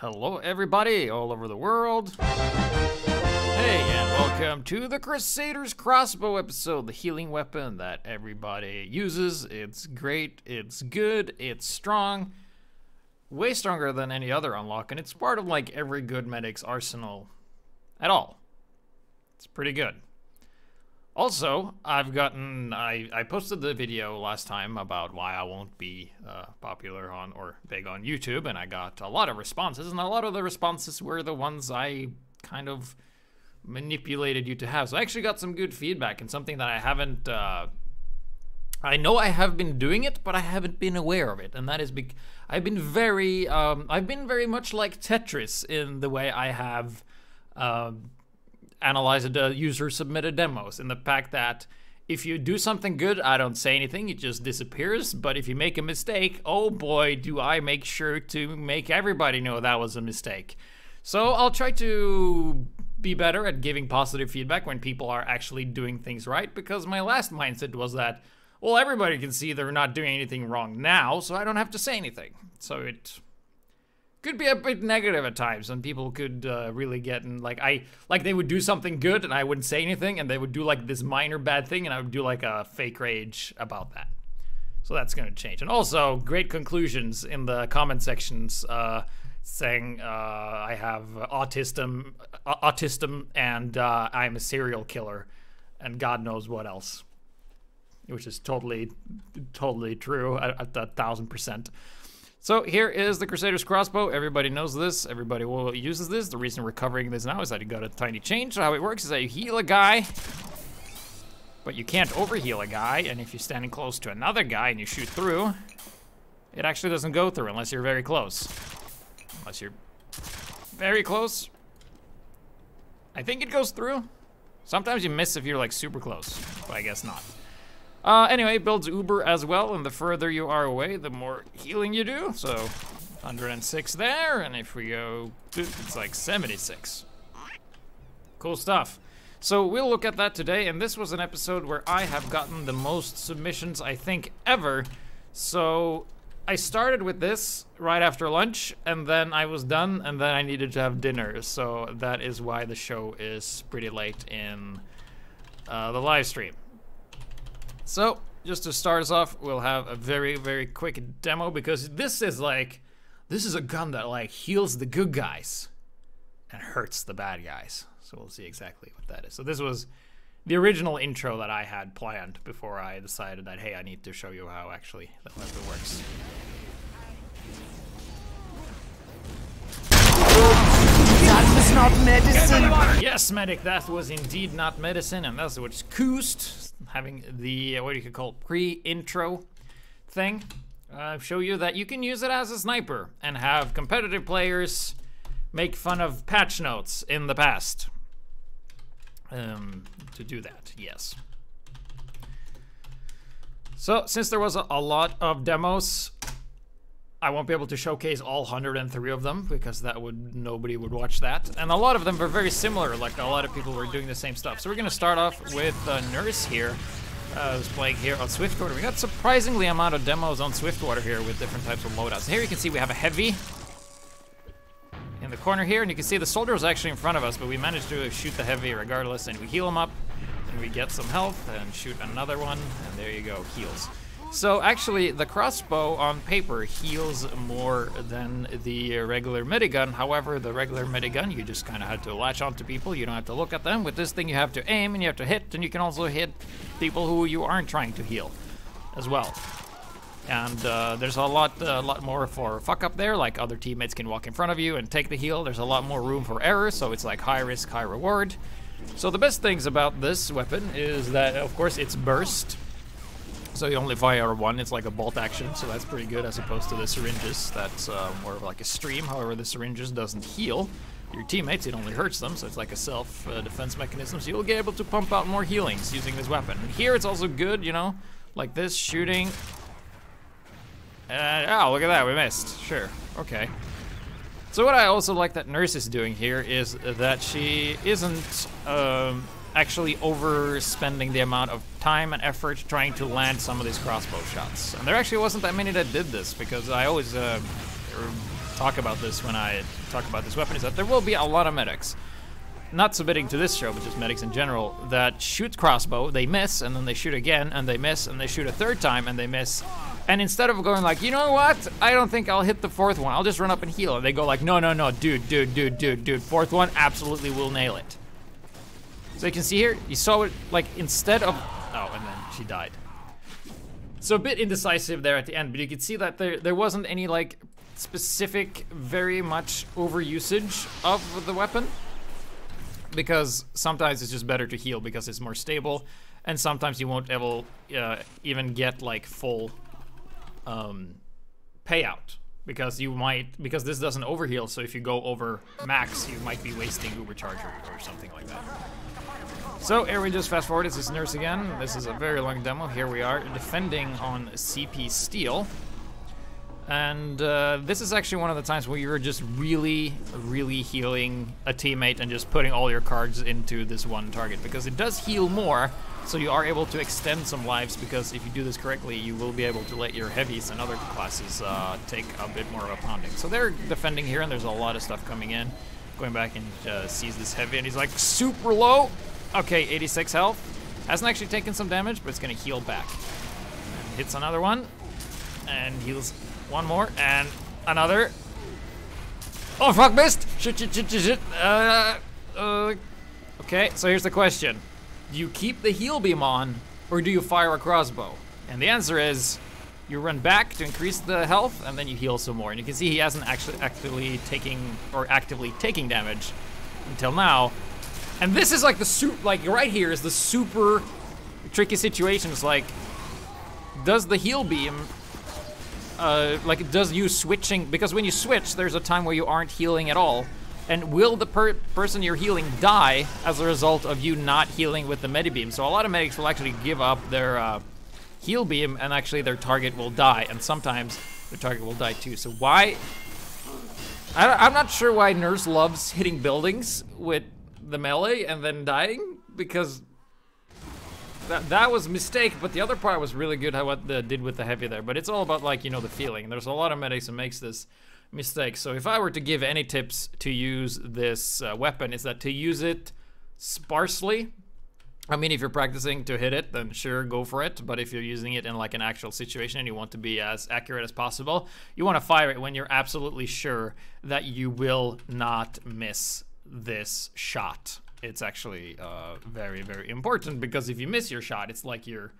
Hello everybody all over the world. Hey, and welcome to the Crusaders Crossbow episode, the healing weapon that everybody uses. It's great, it's good, it's strong. Way stronger than any other unlock, and it's part of like every good medic's arsenal at all. It's pretty good. Also, I posted the video last time about why I won't be popular on or big on YouTube, and I got a lot of responses, and a lot of the responses were the ones I kind of manipulated you to have. So I actually got some good feedback, and something that I haven't, I know I have been doing it, but I haven't been aware of it, and that is I've been very much like Tetris in the way I have analyzed user-submitted demos, in the fact that if you do something good, I don't say anything, it just disappears, but if you make a mistake, oh boy, do I make sure to make everybody know that was a mistake. So I'll try to be better at giving positive feedback when people are actually doing things right, because my last mindset was that, well, everybody can see they're not doing anything wrong now, so I don't have to say anything. So it could be a bit negative at times, and people could really get in, like they would do something good and I wouldn't say anything, and they would do like this minor bad thing and I would do like a fake rage about that. So that's gonna change. And also great conclusions in the comment sections saying I have autism and I'm a serial killer and God knows what else, which is totally true at 1000%. So here is the Crusaders Crossbow. Everybody knows this. Everybody uses this. The reason we're covering this now is that you got a tiny change. So how it works is that you heal a guy, but you can't overheal a guy. And if you're standing close to another guy and you shoot through, it actually doesn't go through unless you're very close. Unless you're very close. I think it goes through. Sometimes you miss if you're like super close, but I guess not. Anyway, it builds Uber as well, and the further you are away, the more healing you do. So, 106 there, and if we go, it's like 76. Cool stuff. So we'll look at that today, and this was an episode where I have gotten the most submissions, I think, ever. So, I started with this right after lunch, and then I was done, and then I needed to have dinner. So that is why the show is pretty late in the live stream. So, just to start us off, we'll have a very, very quick demo, because this is a gun that like heals the good guys and hurts the bad guys. So we'll see exactly what that is. So this was the original intro that I had planned before I decided that, hey, I need to show you how actually that weapon works. That was not medicine! Yes, medic, that was indeed not medicine, and that's what's Coost. Having the, what you could call pre-intro thing. Show you that you can use it as a sniper and have competitive players make fun of patch notes in the past. To do that, yes. So, since there was a lot of demos, I won't be able to showcase all 103 of them, because nobody would watch that. And a lot of them were very similar, like a lot of people were doing the same stuff. So we're gonna start off with Nurse here, who's playing here on Swiftwater. We got surprisingly amount of demos on Swiftwater here with different types of loadouts. Here you can see we have a heavy in the corner here, and you can see the soldier was actually in front of us, but we managed to shoot the heavy regardless, and we heal him up, and we get some health, and shoot another one, and there you go, heals. So actually, the crossbow on paper heals more than the regular minigun. However, the regular minigun, you just kind of have to latch onto people. You don't have to look at them. With this thing, you have to aim and you have to hit, and you can also hit people who you aren't trying to heal as well. And there's a lot more for fuck up there. Like other teammates can walk in front of you and take the heal. There's a lot more room for error, so it's like high risk, high reward. So the best things about this weapon is that, of course, it's burst. So you only fire one, it's like a bolt action, so that's pretty good as opposed to the syringes. That's more of like a stream. However, the syringes doesn't heal your teammates, it only hurts them, so it's like a self-defense mechanism, so you'll get able to pump out more healings using this weapon. And here it's also good, you know, like this, shooting. Oh, look at that, we missed. Sure, okay. So what I also like that Nurse is doing here is that she isn't actually overspending the amount of time and effort trying to land some of these crossbow shots. And there actually wasn't that many that did this, because I always talk about this when I talk about this weapon, is that there will be a lot of medics, not submitting to this show, but just medics in general, that shoot crossbow, they miss, and then they shoot again, and they miss, and they shoot a third time, and they miss. And instead of going like, you know what, I don't think I'll hit the fourth one, I'll just run up and heal, and they go like, no, no, no, dude, fourth one absolutely will nail it. So you can see here, you saw it, like, instead of, oh, and then she died. So a bit indecisive there at the end, but you can see that there wasn't any, like, specific, very much overusage of the weapon, because sometimes it's just better to heal because it's more stable, and sometimes you won't even get, like, full payout, because this doesn't overheal, so if you go over max, you might be wasting Ubercharger or something like that. So here we just fast forward, this is Nurse again. This is a very long demo. Here we are defending on CP Steel. And this is actually one of the times where you're just really, really healing a teammate and just putting all your cards into this one target, because it does heal more, so you are able to extend some lives, because if you do this correctly, you will be able to let your heavies and other classes take a bit more of a pounding. So they're defending here, and there's a lot of stuff coming in. Going back and sees this heavy, and he's like super low. Okay, 86 health. Hasn't actually taken some damage, but it's gonna heal back. And hits another one, and heals one more, and another. Oh fuck, missed! Shit. Okay, so here's the question. Do you keep the heal beam on, or do you fire a crossbow? And the answer is, you run back to increase the health, and then you heal some more. And you can see he hasn't actually actively taking damage until now. And this is like like right here is the super tricky situation. It's like, does the heal beam, like does you switching, because when you switch, there's a time where you aren't healing at all. And will the person you're healing die as a result of you not healing with the medibeam? So a lot of medics will actually give up their heal beam, and actually their target will die, and sometimes their target will die too. So why, I'm not sure why Nurse loves hitting buildings with the melee and then dying, because that was a mistake, but the other part was really good how what they did with the heavy there. But it's all about, like, you know, the feeling. There's a lot of medics who makes this mistake. So if I were to give any tips to use this weapon, is that to use it sparsely. I mean, if you're practicing to hit it, then sure, go for it. But if you're using it in like an actual situation and you want to be as accurate as possible, you want to fire it when you're absolutely sure that you will not miss this shot. It's actually very, very important, because if you miss your shot, it's like you're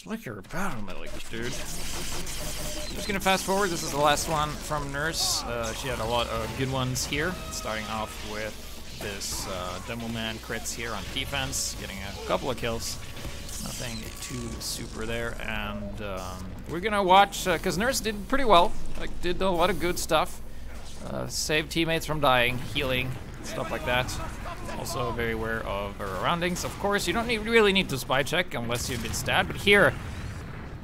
a battle medic, dude. Just gonna fast forward. This is the last one from Nurse. She had a lot of good ones here, starting off with this Demo Man crits here on defense, getting a couple of kills. Nothing too super there, and we're gonna watch, because Nurse did pretty well, like did a lot of good stuff. Saved teammates from dying, healing, stuff like that. Also very aware of her surroundings. Of course, you don't really need to spy check unless you've been stabbed, but here,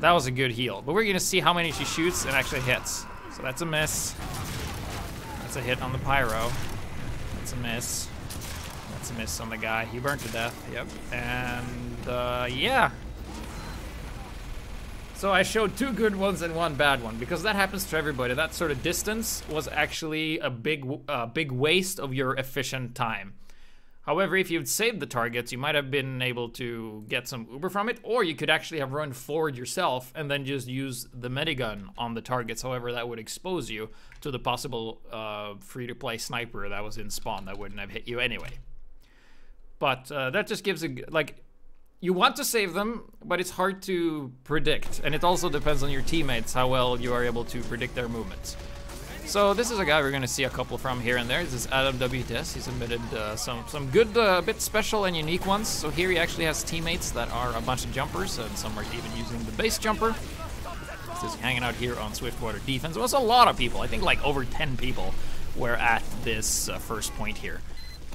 that was a good heal. But we're gonna see how many she shoots and actually hits. So that's a miss. That's a hit on the pyro. That's a miss. That's a miss on the guy. He burned to death, yep. And yeah. So I showed 2 good ones and 1 bad one, because that happens to everybody. That sort of distance was actually a big waste of your efficient time. However, if you'd saved the targets, you might have been able to get some Uber from it, or you could actually have run forward yourself and then just use the medigun on the targets. However, that would expose you to the possible free-to-play sniper that was in spawn that wouldn't have hit you anyway. But that just gives a, like, you want to save them, but it's hard to predict. And it also depends on your teammates, how well you are able to predict their movements. So this is a guy we're going to see a couple from here and there. This is Adam WTS. He submitted some good, bit special and unique ones. So here he actually has teammates that are a bunch of jumpers, and some are even using the base jumper. This is hanging out here on Swiftwater defense. It was a lot of people. I think like over 10 people were at this first point here.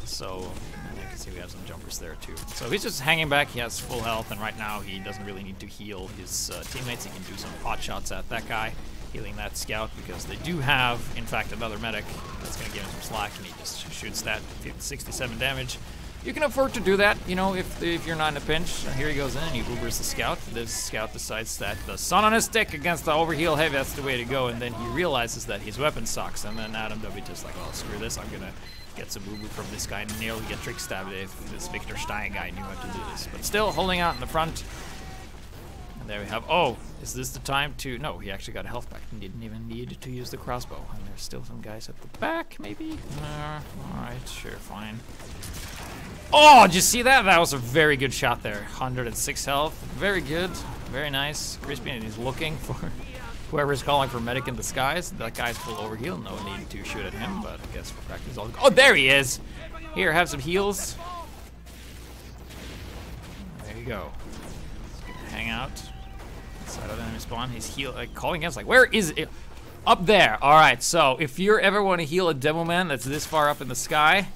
So you can see we have some jumpers there too. So he's just hanging back. He has full health, and right now he doesn't really need to heal his teammates. He can do some pot shots at that guy, healing that scout, because they do have, in fact, another medic that's going to give him some slack, and he just shoots that 67 damage. You can afford to do that, you know, if you're not in a pinch. Here he goes in and he Ubers the scout. This scout decides that the sun on his stick against the overheal heavy, that's the way to go. And then he realizes that his weapon sucks. And then Adam W just like, oh, screw this. I'm gonna get some Uber from this guy and nearly get trick stabbed if this Victor Stein guy knew how to do this. But still holding out in the front. And there we have, oh, is this the time to, no, he actually got a health back. He didn't even need to use the crossbow. And there's still some guys at the back, maybe? Alright, sure, fine. Oh, did you see that? That was a very good shot there. 106 health. Very good. Very nice. Crispian is looking for whoever's calling for medic in disguise. That guy's full overheal. No need to shoot at him, but I guess for practice all. Oh, there he is! Here, have some heals. There you go. Hang out. Inside of enemy spawn. He's calling us like, where is it? Up there. Alright, so if you ever want to heal a demo man that's this far up in the sky,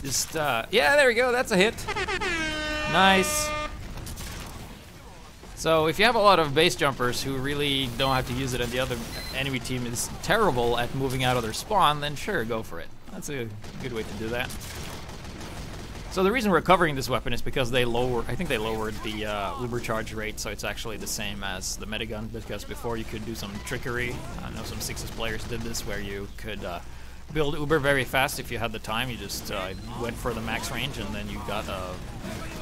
just, yeah, there we go, that's a hit. Nice. So if you have a lot of base jumpers who really don't have to use it and the other enemy team is terrible at moving out of their spawn, then sure, go for it. That's a good way to do that. So the reason we're covering this weapon is because I think they lowered the Uber charge rate, so it's actually the same as the medigun, because before you could do some trickery. I know some Sixes players did this where you could build Uber very fast if you had the time. You just went for the max range and then you got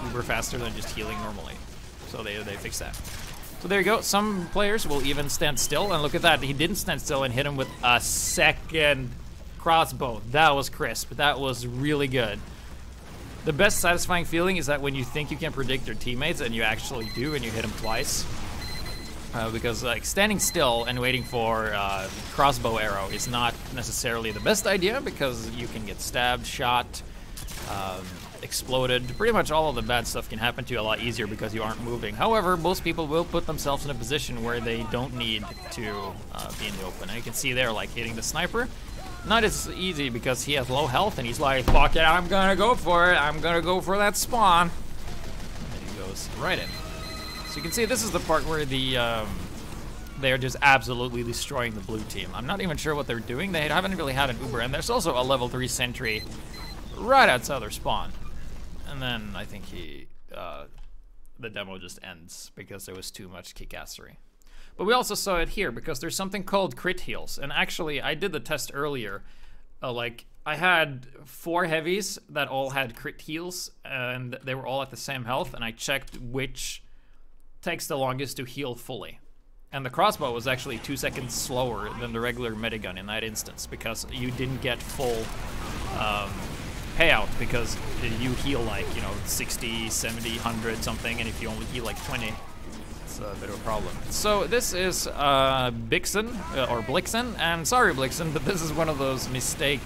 Uber faster than just healing normally. So they fixed that. So there you go. Some players will even stand still, and look at that. He didn't stand still and hit him with a second crossbow. That was crisp. That was really good. The best satisfying feeling is that when you think you can predict your teammates and you actually do and you hit them twice. Because like standing still and waiting for crossbow arrow is not necessarily the best idea, because you can get stabbed, shot, exploded. Pretty much all of the bad stuff can happen to you a lot easier because you aren't moving. However, most people will put themselves in a position where they don't need to be in the open. And you can see there, like hitting the sniper. Not as easy because he has low health and he's like, fuck it, I'm gonna go for it. I'm gonna go for that spawn. And he goes right in. So you can see this is the part where they're just absolutely destroying the blue team. I'm not even sure what they're doing. They haven't really had an Uber, and there's also a level 3 sentry right outside their spawn. And then I think the demo just ends because there was too much kickassery. But we also saw it here because there's something called crit heals. And actually, I did the test earlier. Like, I had 4 heavies that all had crit heals, and they were all at the same health, and I checked which takes the longest to heal fully. And the crossbow was actually 2 seconds slower than the regular medigun in that instance, because you didn't get full payout, because you heal like, you know, 60, 70, 100 something, and if you only heal like 20, it's a bit of a problem. So this is Bixen, or Blixen, and sorry Blixen, but this is one of those mistake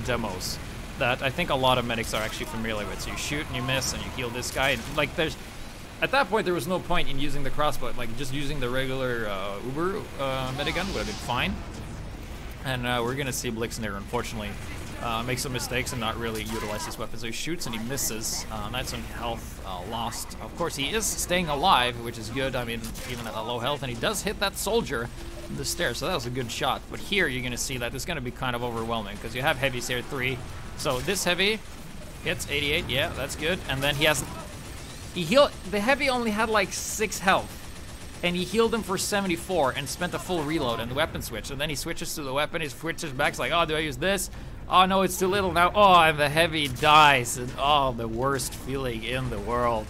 demos that I think a lot of medics are actually familiar with. So you shoot and you miss and you heal this guy, and like at that point there was no point in using the crossbow, like just using the regular Uber medigun would have been fine. And we're gonna see Blixen here, unfortunately, make some mistakes and not really utilize his weapon. So he shoots and he misses. That's some health lost. Of course, he is staying alive, which is good. I mean, even at a low health, and he does hit that soldier in the stairs, so that was a good shot. But here, you're gonna see that it's gonna be kind of overwhelming because you have heavies here, 3. So this heavy hits 88. Yeah, that's good. And then the heavy only had like 6 health. And he healed him for 74 and spent a full reload and the weapon switch. And then he switches to the weapon, he switches back, it's like, oh, do I use this? Oh no, it's too little now. Oh, and the heavy dies. And oh, the worst feeling in the world.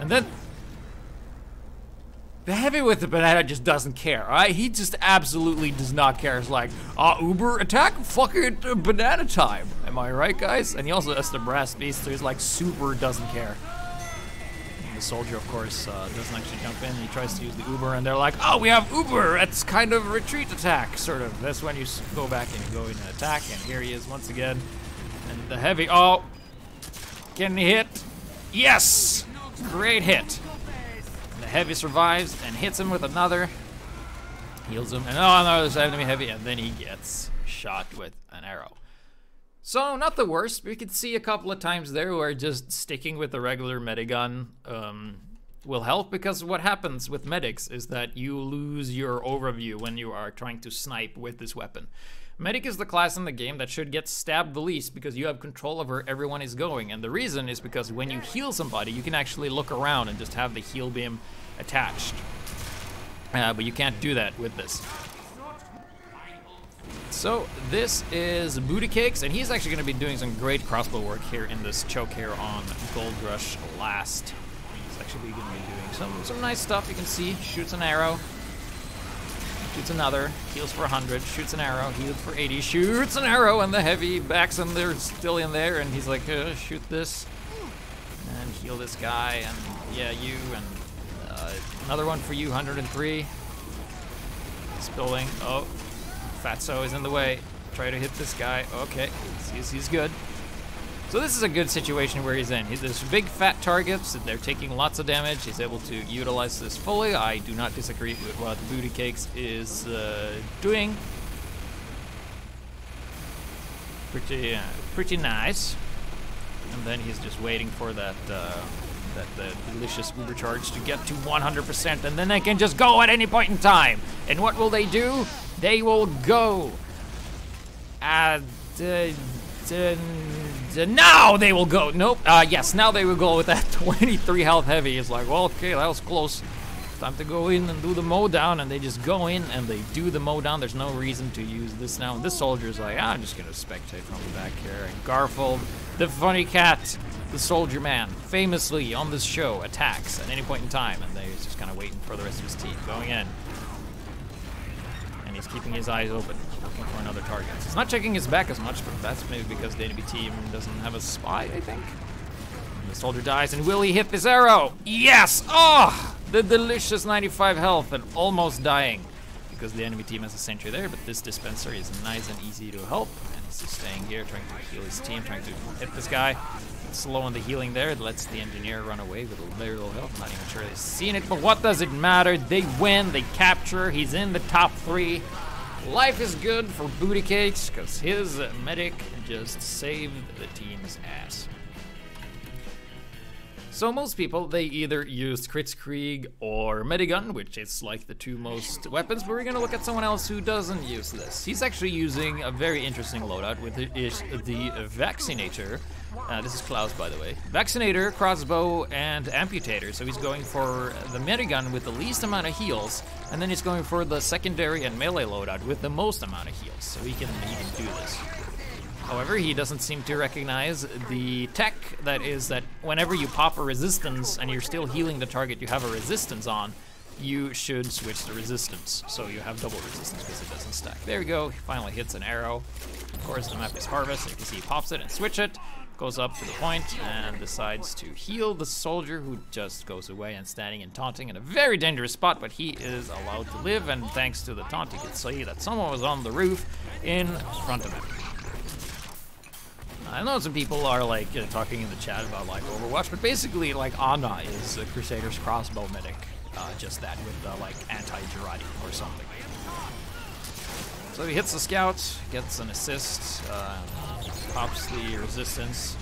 And then the heavy with the banana just doesn't care, alright? He just absolutely does not care. It's like, Uber attack, fucking banana time. Am I right, guys? And he also has the brass beast, so he's like super doesn't care. The soldier, of course, doesn't actually jump in. He tries to use the Uber, and they're like, oh, we have Uber! It's kind of a retreat attack, sort of. That's when you go back and you go in and attack, and here he is once again. And the heavy, oh! Can he hit? Yes! Great hit! And the heavy survives and hits him with another. Heals him, and oh no, there's enemy heavy, and then he gets shot with an arrow. So, not the worst. We could see a couple of times there where just sticking with the regular medigun will help, because what happens with medics is that you lose your overview when you are trying to snipe with this weapon. Medic is the class in the game that should get stabbed the least because you have control over where everyone is going. And the reason is because when you heal somebody, you can actually look around and just have the heal beam attached. But you can't do that with this. So this is Booty Cakes, and he's actually going to be doing some great crossbow work here in this choke here on Gold Rush last. He's actually going to be doing some nice stuff. You can see, shoots an arrow, shoots another, heals for 100, shoots an arrow, heals for 80, shoots an arrow, and the heavy backs him. They're still in there, and he's like, shoot this, and heal this guy, and yeah, you, and another one for you, 103. Spilling. Oh, Fatso is in the way. Try to hit this guy. Okay, he's good. So this is a good situation where he's in. There's big fat targets, they're taking lots of damage. He's able to utilize this fully. I do not disagree with what Booty Cakes is doing. Pretty nice. And then he's just waiting for that the delicious uber charge to get to 100%, and then they can just go at any point in time. And what will they do? They will go. Now they will go. Nope. Yes, now they will go with that 23 health heavy. It's like, well, okay, that was close. Time to go in and do the mow down, and they just go in and they do the mow down. There's no reason to use this now. And this soldier's like, I'm just gonna spectate from the back here. And Garfield, the funny cat, the soldier man, famously on this show, attacks at any point in time, and he's just kind of waiting for the rest of his team going in. And he's keeping his eyes open, looking for another target. He's not checking his back as much, but that's maybe because the enemy team doesn't have a spy, I think. And the soldier dies, and will he hit this arrow? Yes! Oh! The delicious 95 health and almost dying because the enemy team has a sentry there, but this dispenser is nice and easy to help. And he's just staying here, trying to heal his team, trying to hit this guy. Slow on the healing there. It lets the engineer run away with very little health. I'm not even sure they've seen it, but what does it matter? They win, they capture, he's in the top 3. Life is good for Booty Cakes because his medic just saved the team's ass. So most people, they either use Kritzkrieg or Medigun, which is like the 2 most weapons, but we're gonna look at someone else who doesn't use this. He's actually using a very interesting loadout, with it is the Vaccinator. This is Klaus, by the way. Vaccinator, Crossbow, and Amputator. So he's going for the Medigun with the least amount of heals, and then he's going for the secondary and melee loadout with the most amount of heals. So he can do this. However, he doesn't seem to recognize the tech that is that whenever you pop a resistance and you're still healing the target you have a resistance on, you should switch the resistance. So you have double resistance because it doesn't stack. There we go, he finally hits an arrow. Of course, the map is Harvest, you can see he pops it and switch it, goes up to the point and decides to heal the soldier who just goes away and standing and taunting in a very dangerous spot, but he is allowed to live, and thanks to the taunt, you can see that someone was on the roof in front of him. I know some people are like talking in the chat about like Overwatch, but basically like Ana is a Crusaders Crossbow medic, just that with like anti-Girardi or something. So he hits the scout, gets an assist, pops the resistance,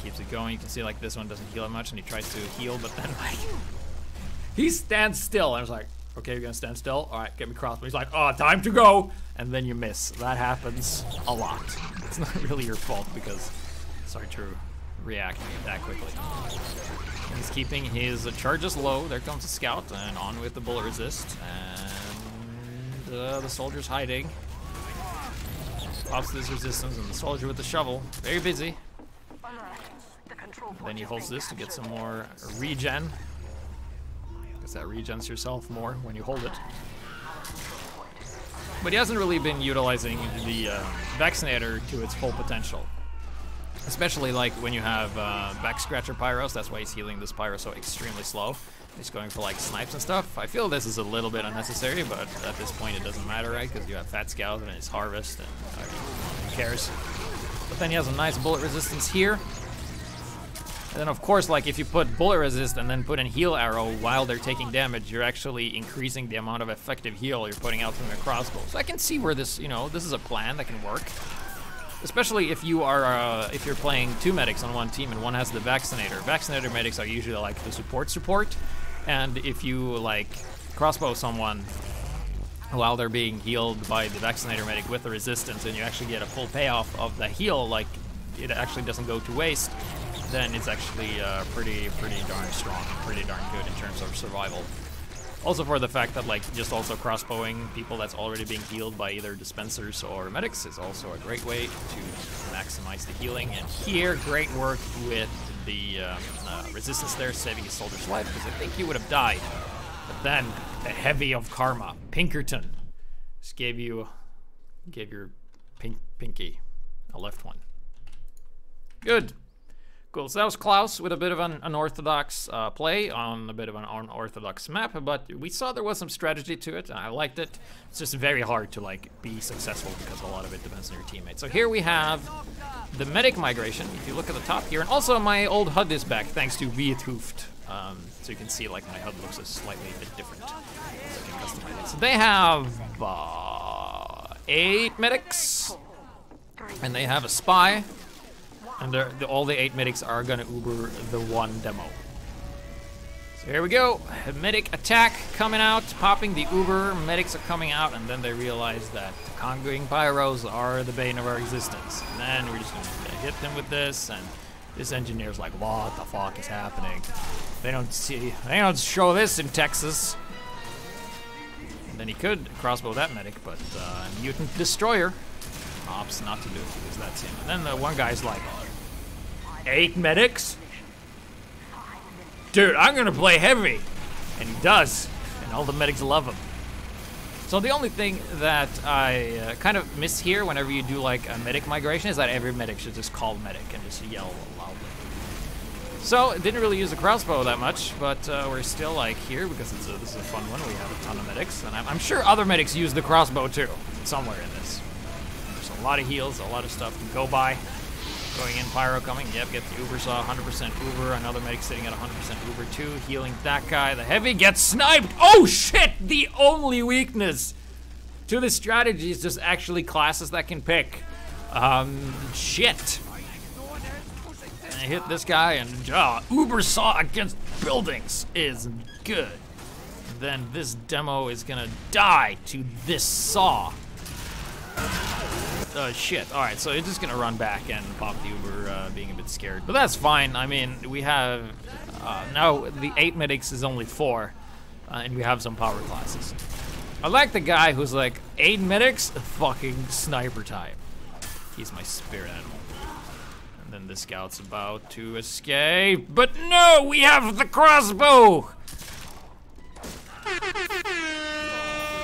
keeps it going. You can see like this one doesn't heal that much, and he tries to heal, but then like he stands still. And I was like, okay, you're gonna stand still? All right, get me crossbow. He's like, oh, time to go. And then you miss. That happens a lot. It's not really your fault because it's hard to react that quickly. And he's keeping his charges low. There comes the scout, and on with the bullet resist. And the soldier's hiding. Pops this resistance, and the soldier with the shovel. Very busy. Then he holds this to get some more regen. Because that regens yourself more when you hold it. But he hasn't really been utilizing the Vaccinator to its full potential. Especially like when you have back scratcher pyros, that's why he's healing this pyro so extremely slow. He's going for like snipes and stuff. I feel this is a little bit unnecessary, but at this point it doesn't matter, right? Because you have Fat Scout and it's Harvest, and who cares? But then he has a nice bullet resistance here. And then of course, like if you put bullet resist and then put in heal arrow while they're taking damage, you're actually increasing the amount of effective heal you're putting out from your crossbow. So I can see where this, you know, this is a plan that can work. Especially if you are, if you're playing 2 medics on one team and one has the Vaccinator. Vaccinator medics are usually like the support, and if you like crossbow someone while they're being healed by the vaccinator medic with the resistance, and you actually get a full payoff of the heal, like it actually doesn't go to waste, then it's actually pretty darn strong, pretty darn good in terms of survival. Also for the fact that like just also crossbowing people that's already being healed by either dispensers or medics is also a great way to maximize the healing. And here, great work with the resistance there, saving his soldier's life, because I think he would have died. But then the heavy of karma, Pinkerton, just gave your pinky a left one. Good. Cool, so that was Klaus with a bit of an unorthodox play on a bit of an unorthodox map, but we saw there was some strategy to it, and I liked it. It's just very hard to like be successful because a lot of it depends on your teammates. So here we have the medic migration, if you look at the top here, and also my old HUD is back thanks to Reuploaded. So you can see like my HUD looks a slightly bit different. So I can customize it. So they have 8 medics, and they have a spy. And all the 8 medics are gonna Uber the 1 demo. So here we go, medic attack coming out, popping the Uber, medics are coming out, and then they realize that the conquering pyros are the bane of our existence. And then we're just gonna hit them with this, and this engineer's like, what the fuck is happening? They don't show this in Texas. And then he could crossbow that medic, but mutant destroyer opts not to do it because that's him. And then the one guy's like, 8 medics? Dude, I'm gonna play heavy. And he does. And all the medics love him. So the only thing that I kind of miss here whenever you do like a medic migration is that every medic should just call medic and just yell loudly. So it didn't really use the crossbow that much, but we're still like here because this is a fun one. We have a ton of medics, and I'm sure other medics use the crossbow too, somewhere in this. There's a lot of heals, a lot of stuff to go by. Going in, pyro coming, yep, get the Uber saw, 100% Uber, another medic sitting at 100% Uber too, healing that guy, the heavy gets sniped! Oh shit! The only weakness to this strategy is just actually classes that can pick. Shit. And I hit this guy and Uber saw against buildings is good. And then this demo is gonna die to this saw. Shit. Alright, so it's just gonna run back and pop the Uber, being a bit scared. But that's fine. I mean, we have, now the 8 medics is only 4, and we have some power classes. I like the guy who's like, 8 medics? Fucking sniper time. He's my spirit animal. And then the scout's about to escape, but no! We have the crossbow!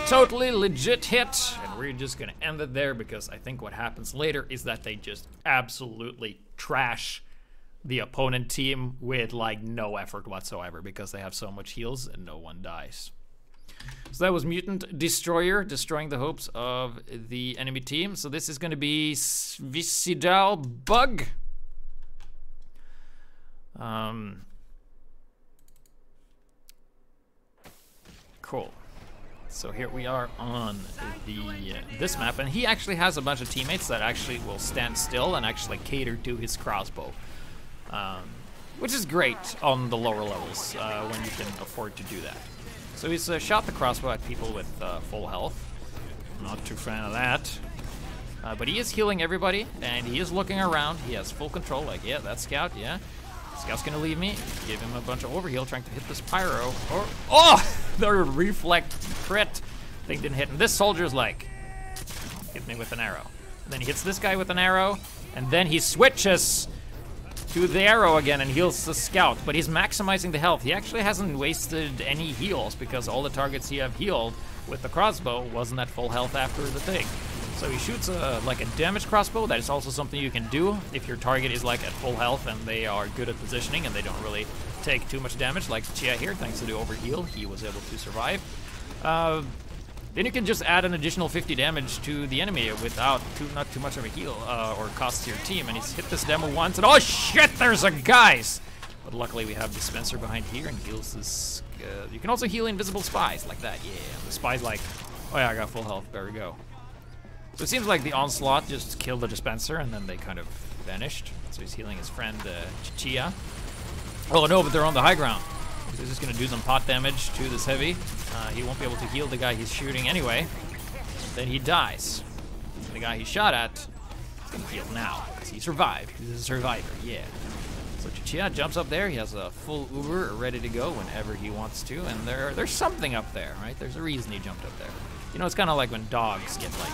Totally legit hit, and we're just gonna end it there because I think what happens later is that they just absolutely trash the opponent team with like no effort whatsoever because they have so much heals and no one dies. So that was Mutant Destroyer destroying the hopes of the enemy team. So this is gonna be Vicidal Bug. Cool. So here we are on this map, and he actually has a bunch of teammates that actually will stand still and actually cater to his crossbow, which is great on the lower levels when you can afford to do that. So he's shot the crossbow at people with full health. Not too fan of that, but he is healing everybody, and he is looking around. He has full control. Like, yeah, that scout, yeah. Scout's gonna leave me. Give him a bunch of overheal, trying to hit this pyro. Or the reflect crit thing didn't hit. And this soldier's like, hit me with an arrow. And then he hits this guy with an arrow, and then he switches to the arrow again and heals the scout. But he's maximizing the health. He actually hasn't wasted any heals because all the targets he have healed with the crossbow wasn't at full health after the thing. So he shoots like a damage crossbow. That is also something you can do if your target is like at full health and they are good at positioning and they don't really take too much damage, like Chia here, thanks to the overheal, he was able to survive. Then you can just add an additional 50 damage to the enemy without not too much of a heal or cost to your team. And he's hit this demo once, and oh shit, there's a guys! But luckily we have Dispenser behind here and heals this. You can also heal invisible spies like that, yeah. The spy's like, oh yeah, I got full health, there we go. So it seems like the onslaught just killed the Dispenser and then they kind of vanished. So he's healing his friend Chia. Oh no, but they're on the high ground. So he's just gonna do some pot damage to this heavy. he won't be able to heal the guy he's shooting anyway. Then he dies. The guy he shot at is gonna heal now, because he survived. He's a survivor, yeah. So Chichia jumps up there. He has a full Uber ready to go whenever he wants to, and there's something up there, right? There's a reason he jumped up there. You know, it's kind of like when dogs get like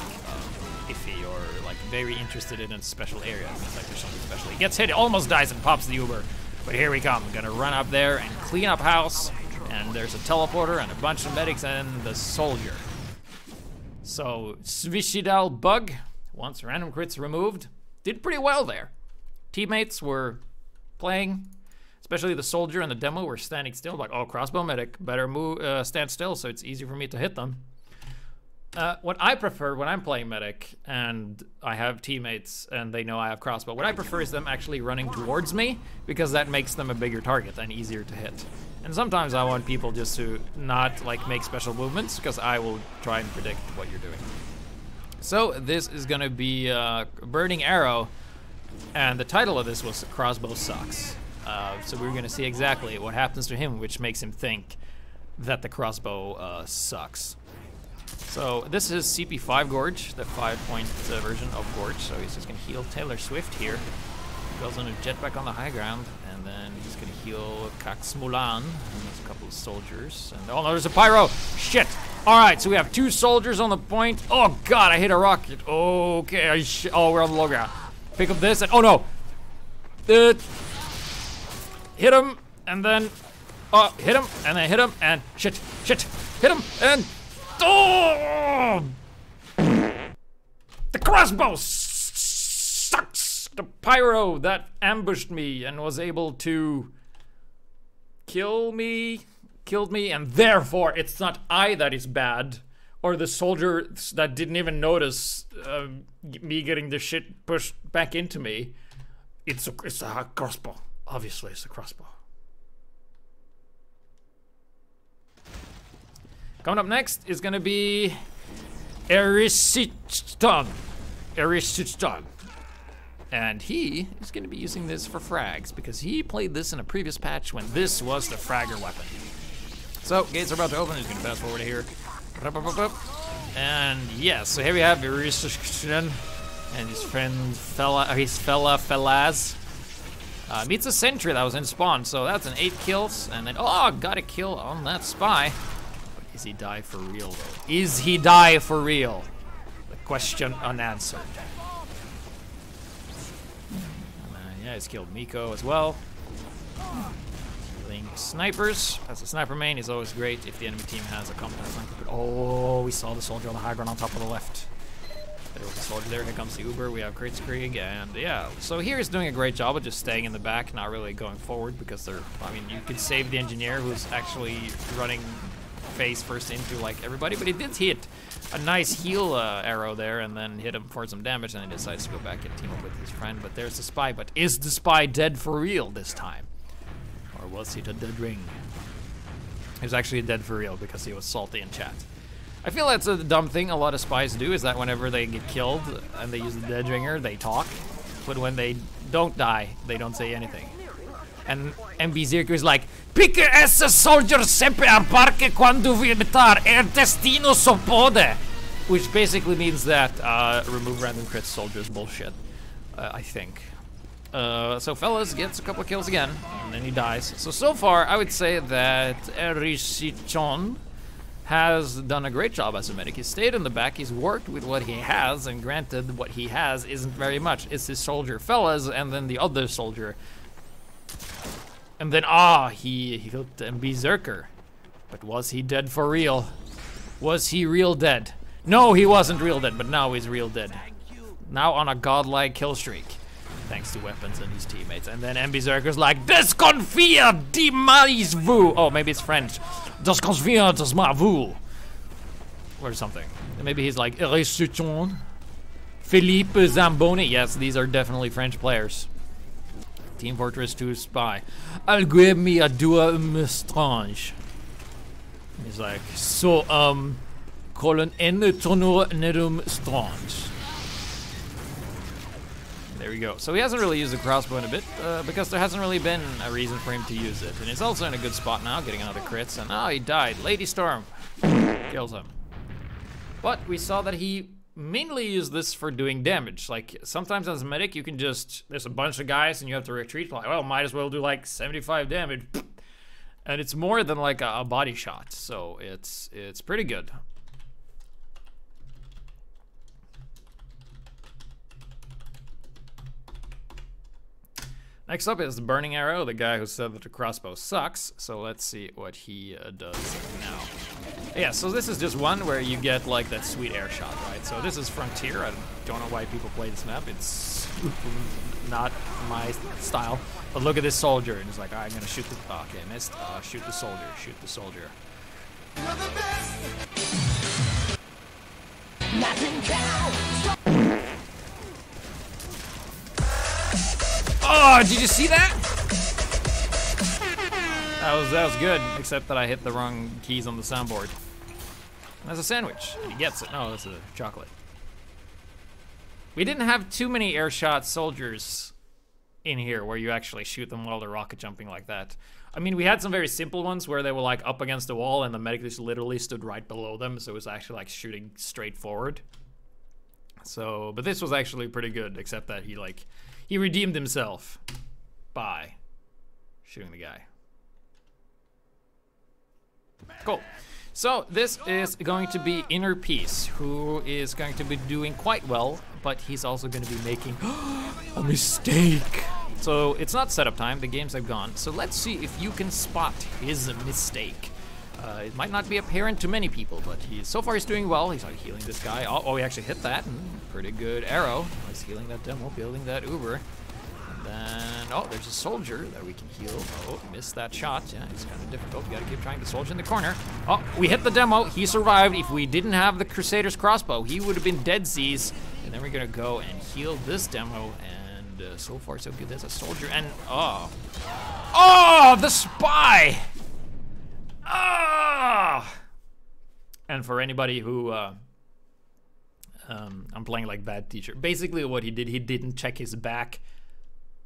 iffy or like very interested in a special area. It's like there's something special. He gets hit, almost dies, and pops the Uber. But here we come. I'm gonna run up there and clean up house. And there's a teleporter and a bunch of medics and the soldier. So Svishdal Bug, once random crits removed, did pretty well there. Teammates were playing, especially the soldier and the demo were standing still, like, oh, crossbow medic, better move, stand still so it's easy for me to hit them. What I prefer when I'm playing medic and I have teammates and they know I have crossbow, what I prefer is them actually running towards me, because that makes them a bigger target and easier to hit. And sometimes I want people just to not like make special movements, because I will try and predict what you're doing. So this is gonna be Burning Arrow, and the title of this was Crossbow Sucks. So we're gonna see exactly what happens to him, which makes him think that the crossbow sucks. So this is CP5 Gorge, the 5-point version of Gorge. So he's just gonna heal Taylor Swift here. Goes on a jetpack on the high ground, and then he's gonna heal Kaxmulan. And there's a couple of soldiers. And oh no, there's a pyro! Shit! Alright, so we have 2 soldiers on the point. Oh god, I hit a rocket. Okay, oh, we're on the low ground. Pick up this, and oh no! Hit him, and then hit him, and then hit him, and shit, hit him, and oh! The crossbow sucks! The pyro that ambushed me and was able to killed me, and therefore it's not I that is bad, or the soldier that didn't even notice me getting the shit pushed back into me. It's a crossbow. Obviously, it's a crossbow. Coming up next is gonna be Erisitstan. And he is gonna be using this for frags, because he played this in a previous patch when this was the fragger weapon. So, gates are about to open. He's gonna fast forward here. And yes, so here we have Erisitstan and his friend Felaz. Meets a sentry that was in spawn, so that's an 8 kills, and then, oh, got a kill on that spy. But is he die for real, though? Is he die for real? The question unanswered. And, yeah, he's killed Miko as well. Killing snipers. As a sniper main, he's always great if the enemy team has a competent sniper. But, oh, we saw the soldier on the high ground on top of the left. There was a soldier there. Here comes the Uber. We have Kritzkrieg, and yeah. So here he's doing a great job of just staying in the back, not really going forward, because they're, I mean, you could save the engineer who's actually running face first into like everybody, but he did hit a nice heal arrow there and then hit him for some damage, and he decides to go back and team up with his friend. But there's the spy. But is the spy dead for real this time? Or was he the dead ring? He was actually dead for real because he was salty in chat. I feel that's a dumb thing a lot of spies do, is that whenever they get killed and they use the dead ringer, they talk. But when they don't die, they don't say anything. And MB Zirko is like, Pique esse soldier sempre a parque quando militar, er destino so pode. Which basically means that remove random crits soldiers bullshit, I think. So Fellas gets a couple of kills again, and then he dies. So far, I would say that Erisitstan has done a great job as a medic. He's stayed in the back, he's worked with what he has, and granted, what he has isn't very much. It's his soldier Fellas, and then the other soldier. And then, he hit MB Zerker. But was he dead for real? Was he real dead? No, he wasn't real dead, but now he's real dead. Now on a godlike kill streak. Thanks to weapons and his teammates. And then MB Zerker's like, Desconfia de mais vous. Oh, maybe it's French. Desconfia de ma vous. Or something. And maybe he's like, Erisitstan. Philippe Zamboni. Yes, these are definitely French players. Team Fortress 2 spy. Algue mi a dua strange. He's like, so, colon en tonur nedum strange. There we go. So he hasn't really used the crossbow in a bit, because there hasn't really been a reason for him to use it. And he's also in a good spot now, getting another crits, and he died. Lady Storm Kills him. But we saw that he mainly used this for doing damage. Like, sometimes as a medic, you can just, there's a bunch of guys and you have to retreat. Like, well, might as well do like 75 damage. And it's more than like a body shot. So it's pretty good. Next up is the Burning Arrow, the guy who said that the crossbow sucks. So let's see what he does now. Yeah, so this is just one where you get like that sweet air shot, right? So this is Frontier. I don't know why people play this map. It's not my style. But look at this soldier, and it's like, I'm gonna shoot the. Oh, okay, missed. Shoot the soldier. Shoot the soldier. Oh, did you see that? That was good, except that I hit the wrong keys on the soundboard. That's a sandwich. And he gets it. No, it's a chocolate. We didn't have too many air shot soldiers in here where you actually shoot them while they're rocket jumping like that. I mean, we had some very simple ones where they were like up against the wall and the medic just literally stood right below them, so it was actually like shooting straight forward. So, but this was actually pretty good, except that he redeemed himself by shooting the guy. Cool. So this is going to be Inner Peace, who is going to be doing quite well, but he's also going to be making a mistake. So it's not setup time, the games have gone. So let's see if you can spot his mistake. It might not be apparent to many people, but so far he's doing well. He's like healing this guy. Oh, he actually hit that. Pretty good arrow. He's healing that demo, building that Uber. And then, oh, there's a soldier that we can heal. Oh, missed that shot. Yeah, it's kind of difficult. You gotta keep trying to soldier in the corner. Oh, we hit the demo. He survived. If we didn't have the Crusaders Crossbow, he would have been dead Z's. And then we're gonna go and heal this demo. And so far, so good. There's a soldier. And, oh, the spy! Ah! And for anybody who, I'm playing like bad teacher. Basically what he did, he didn't check his back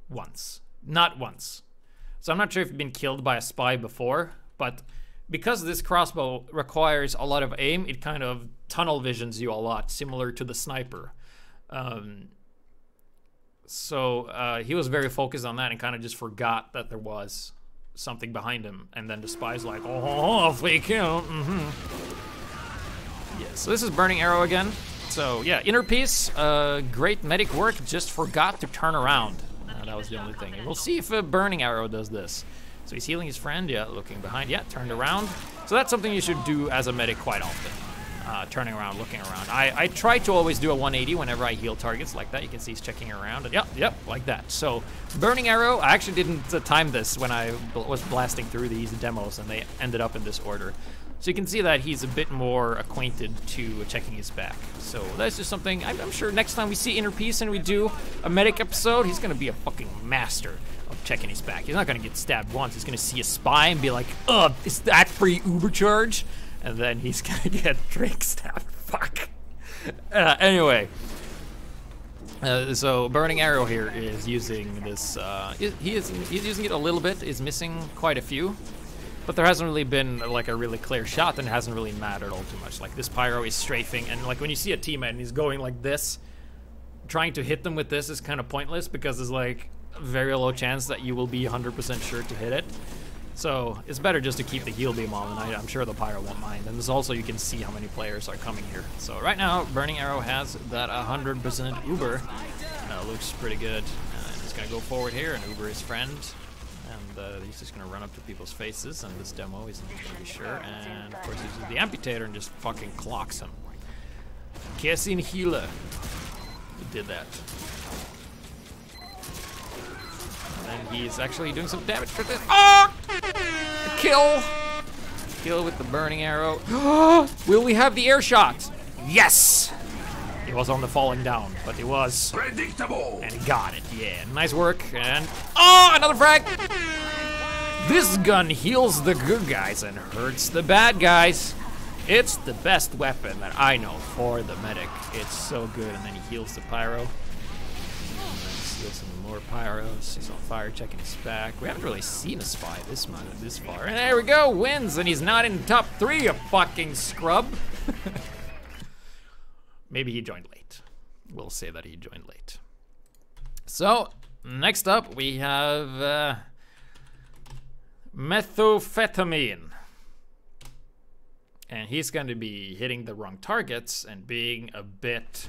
once. Not once. So I'm not sure if you've been killed by a spy before, but because this crossbow requires a lot of aim, it kind of tunnel visions you a lot, similar to the sniper. So he was very focused on that and kind of just forgot that there was something behind him, and then the spy's like, oh, free kill. Yeah, so this is Burning Arrow again. So yeah, Inner Peace, great medic work, just forgot to turn around. That was the only thing. And we'll see if Burning Arrow does this. So he's healing his friend, yeah, looking behind, yeah, turned around. So that's something you should do as a medic quite often. Turning around, looking around. I try to always do a 180 whenever I heal targets like that. You can see he's checking around. And yep, like that. So Burning Arrow, I actually didn't time this when I was blasting through these demos and they ended up in this order. So you can see that he's a bit more acquainted to checking his back. So that's just something, I'm sure next time we see Inner Peace and we do a medic episode, he's gonna be a fucking master of checking his back. He's not gonna get stabbed once. He's gonna see a spy and be like, is that free Uber charge? And then he's gonna get Drake stabbed. Fuck. Anyway. So Burning Arrow here is using this, he's using it a little bit, is missing quite a few. But there hasn't really been like a really clear shot, and it hasn't really mattered all too much. Like this pyro is strafing, and like when you see a teammate and he's going like this, trying to hit them with this is kind of pointless because there's like a very low chance that you will be 100% sure to hit it. So it's better just to keep the heal beam on, and I'm sure the pyro won't mind. And there's also, you can see how many players are coming here. So right now, Burning Arrow has that 100% Uber. Looks pretty good. He's gonna go forward here and Uber his friend. And he's just gonna run up to people's faces, and this demo isn't gonna be sure. And of course, he uses the amputator and just fucking clocks him. Kessin healer. He did that. And he's actually doing some damage for this. Oh! Kill! Kill with the Burning Arrow. Will we have the air shot? Yes! It was on the falling down, but it was predictable. And he got it, yeah. Nice work, and another frag! This gun heals the good guys and hurts the bad guys. It's the best weapon that I know for the medic. It's so good, and then he heals the pyro. Heal some more pyros. He's on fire, checking his back. We haven't really seen a spy this far. And there we go, wins, and he's not in top 3, you fucking scrub. Maybe he joined late. We'll say that he joined late. So, next up we have methamphetamine. And he's going to be hitting the wrong targets and being a bit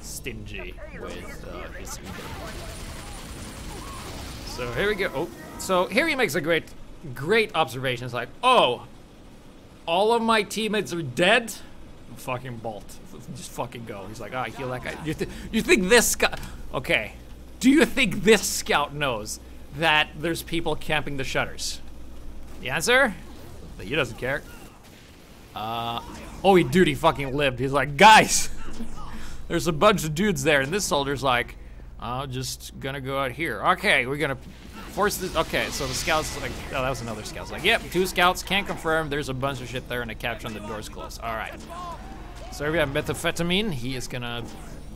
stingy with his ego. So here we go. Oh, so here he makes a great observation. It's like, oh, all of my teammates are dead? Fucking bolt. Just fucking go. He's like, oh, I heal that guy. You think this guy... Okay. Do you think this scout knows that there's people camping the shutters? The answer? He doesn't care. Oh, he fucking lived. He's like, guys, there's a bunch of dudes there, and this soldier's like, I'm just gonna go out here. Okay, we're gonna force this. Okay, so the scout's like, oh, that was another scout's like, yep, 2 scouts, can't confirm. There's a bunch of shit there, and a capture on the door's closed. All right. So we have methamphetamine. He is gonna,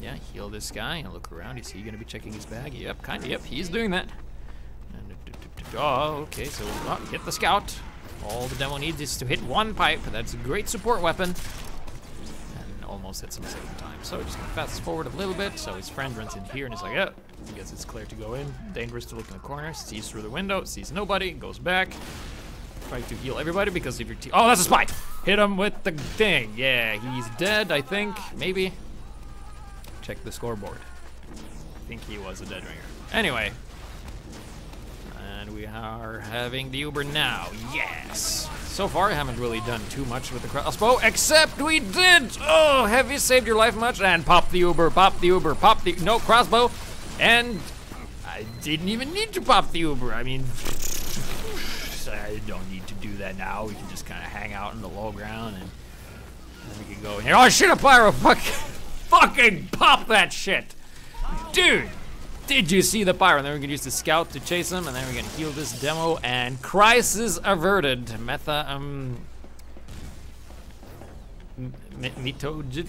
yeah, heal this guy and look around. Is he gonna be checking his bag? Yep, kinda. Yep, he's doing that. Oh, okay, so hit the scout. All the demo needs is to hit 1 pipe. That's a great support weapon. And almost hits him a second time. So we're just gonna fast forward a little bit. So his friend runs in here and he's like, oh, I guess it's clear to go in. Dangerous to look in the corner. Sees through the window, sees nobody, goes back. Try to heal everybody because if you're oh, that's a spy! Hit him with the thing. Yeah, he's dead, I think. Maybe. Check the scoreboard. I think he was a dead ringer. Anyway. And we are having the Uber now. Yes. So far, I haven't really done too much with the crossbow, except we did. Oh, have you saved your life much? And pop the Uber, pop the Uber, pop the no crossbow. And I didn't even need to pop the Uber. I mean, I don't need to do that now. We can just kind of hang out in the low ground and we can go in here. Oh shit, a pyro! Fucking pop that shit, dude. Did you see the pyro? And then we're gonna use the scout to chase him, and then we're gonna heal this demo, and crisis averted. Metojit.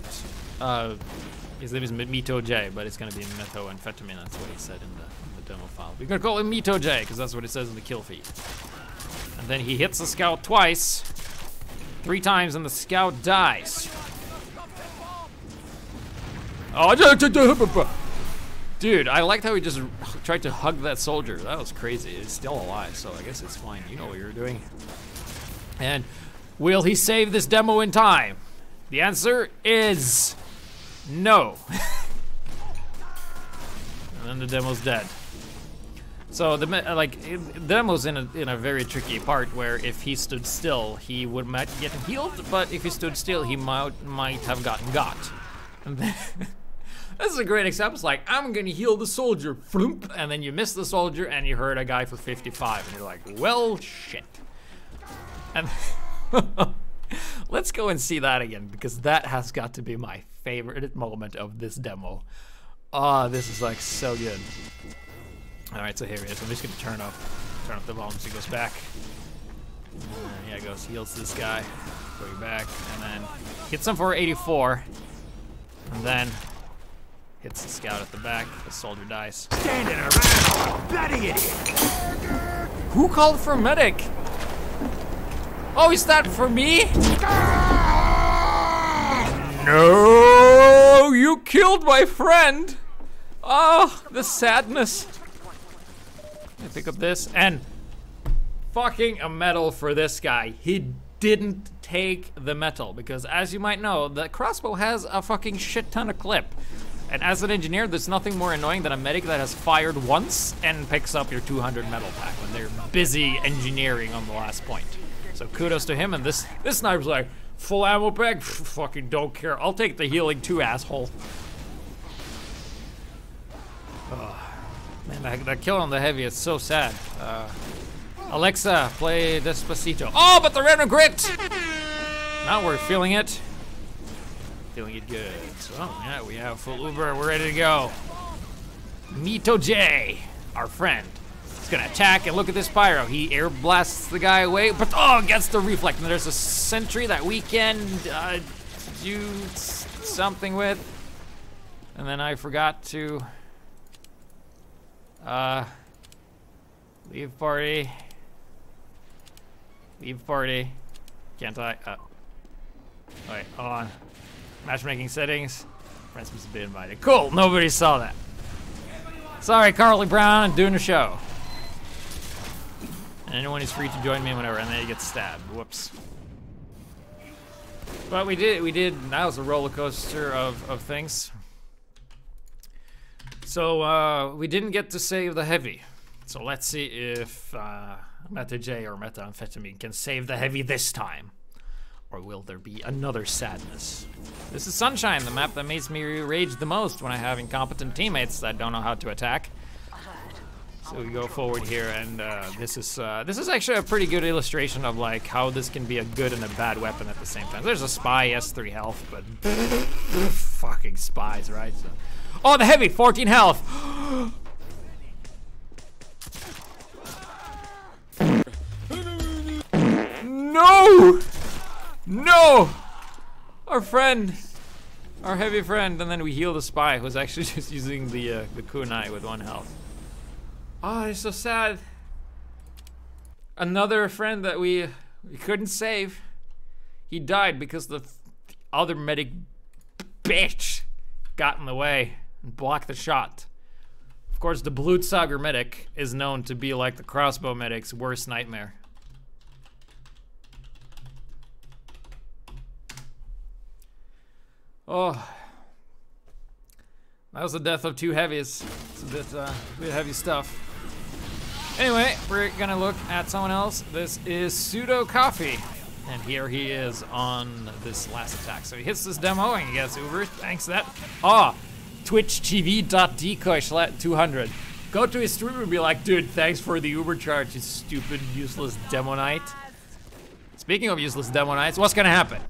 His name is Mito J, but it's gonna be methamphetamine. That's what he said in the demo file. We're gonna call him Mito J because that's what it says in the kill feed. And then he hits the scout twice, 3 times, and the scout dies. Oh, dude, I liked how he just tried to hug that soldier. That was crazy. It's still alive, so I guess it's fine. You know what you're doing. And will he save this demo in time? The answer is no. And then the demo's dead. So the demo's in a very tricky part where if he stood still, he might get healed, but if he stood still, he might have gotten got. And then this is a great example. It's like, I'm gonna heal the soldier, floomp, and then you miss the soldier and you hurt a guy for 55, and you're like, well, shit. And let's go and see that again, because that has got to be my favorite moment of this demo. Oh, this is like so good. All right, so here he is. I'm just gonna turn up the volume so he goes back. And yeah, goes, heals this guy, going back, and then hits him for 84, and then hits the scout at the back. The soldier dies. Standing around, bloody idiot! Who called for medic? Oh, is that for me? No, you killed my friend. Oh, the sadness. I pick up this and fucking a medal for this guy. He didn't take the metal because, as you might know, the crossbow has a fucking shit ton of clip. And as an engineer, there's nothing more annoying than a medic that has fired once and picks up your 200 metal pack when they're busy engineering on the last point. So kudos to him, and this sniper's like, full ammo pack? Fucking don't care. I'll take the healing too, asshole. Oh, man, that kill on the heavy is so sad. Alexa, play Despacito. Oh, but the random grit! Now we're feeling it. Feeling it good. So, yeah, we have full Uber. We're ready to go. Mito J, our friend, is gonna attack, and look at this pyro. He air blasts the guy away, but oh, gets the reflect. And there's a sentry that we can do something with. And then I forgot to Leave party. Leave party. Can't I? Wait, hold on. Matchmaking settings. Friends must be invited. Cool, nobody saw that. Sorry, Carly Brown, I'm doing a show. And anyone is free to join me whenever, and then he gets stabbed. Whoops. But we did, that was a roller coaster of things. So, we didn't get to save the heavy. So let's see if Meta J or Methamphetamine can save the heavy this time. Or will there be another sadness? This is Sunshine, the map that makes me rage the most when I have incompetent teammates that don't know how to attack. So we go forward here, and this is actually a pretty good illustration of like how this can be a good and a bad weapon at the same time. There's a spy, yes, 3 health, but fucking spies, right? So. Oh, the heavy, 14 health. No! No! Our friend, our heavy friend, and then we heal the spy who's actually just using the kunai with 1 health. Oh, it's so sad. Another friend that we couldn't save. He died because the other medic bitch got in the way and blocked the shot. Of course, the Blutsager medic is known to be like the crossbow medic's worst nightmare. Oh, that was the death of 2 heavies. It's a bit heavy stuff. Anyway, we're gonna look at someone else. This is Pseudo Coffee, and here he is on this last attack. So he hits this demo and he gets Uber. Thanks to that. Ah, twitchtv.decoy/200. Go to his stream and be like, dude, thanks for the Uber charge, you stupid, useless demo knight. Speaking of useless demo knights, what's gonna happen?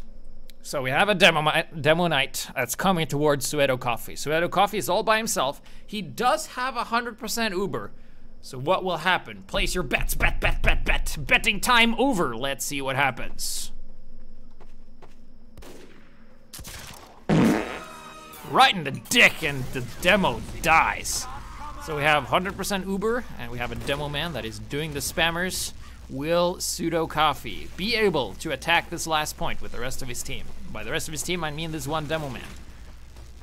So we have a demo knight that's coming towards Pseudo Coffee. Pseudo Coffee is all by himself. He does have 100% Uber. So what will happen? Place your bets, bet. Betting time over. Let's see what happens. Right in the dick, and the demo dies. So we have 100% Uber, and we have a demo man that is doing the spammers. Will Pseudo Coffee be able to attack this last point with the rest of his team? By the rest of his team, I mean this one demo man.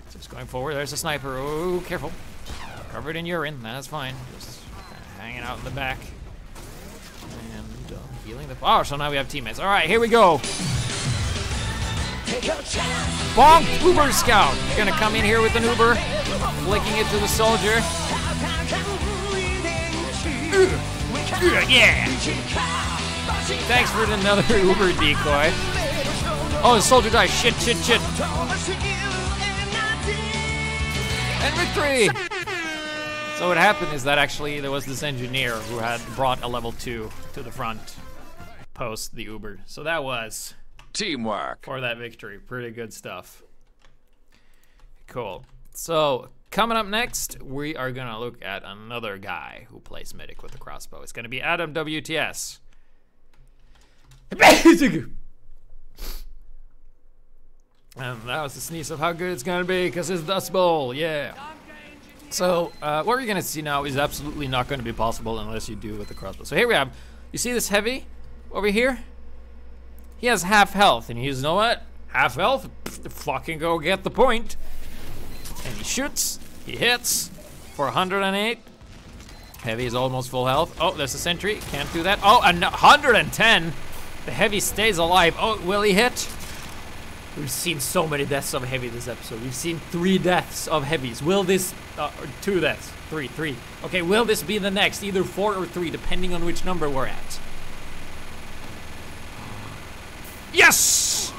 So he's going forward. There's a sniper. Oh, careful. Covered in urine. That's fine. Just hanging out in the back. And healing the... Oh, so now we have teammates. All right, here we go. Bonk! Uber Scout. You're gonna come in here with an Uber. Flicking it to the soldier. Yeah! Thanks for another Uber decoy. Oh, the soldier died. Shit. And victory! So what happened is that actually there was this engineer who had brought a level 2 to the front post the Uber. So that was teamwork for that victory. Pretty good stuff. Cool. So coming up next, we are gonna look at another guy who plays medic with the crossbow. It's gonna be Adam WTS. And that was the sneeze of how good it's gonna be, because it's Dust Bowl, yeah. So what we're gonna see now is absolutely not gonna be possible unless you do with the crossbow. So here we have, you see this heavy over here? He has half health, and he's, you know what? Half health, fucking go get the point. And he shoots, he hits for 108. Heavy is almost full health. Oh, there's a sentry, can't do that. Oh, and 110. The heavy stays alive. Oh, will he hit? We've seen so many deaths of heavy this episode. We've seen 3 deaths of heavies. Will this, 2 deaths, 3. Okay, will this be the next? Either 4 or 3, depending on which number we're at. Yes!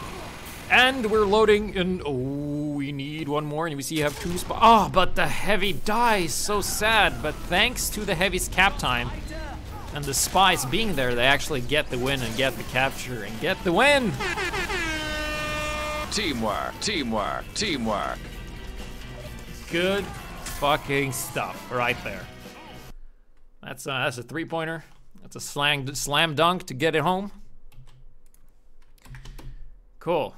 And we're loading, and oh, we need one more, and we see you have 2 spots. Oh, but the heavy dies, so sad. But thanks to the heavy's cap time and the spies being there, they actually get the win and get the capture and get the win. Teamwork. Good fucking stuff right there. That's a 3-pointer. That's a slam dunk to get it home. Cool.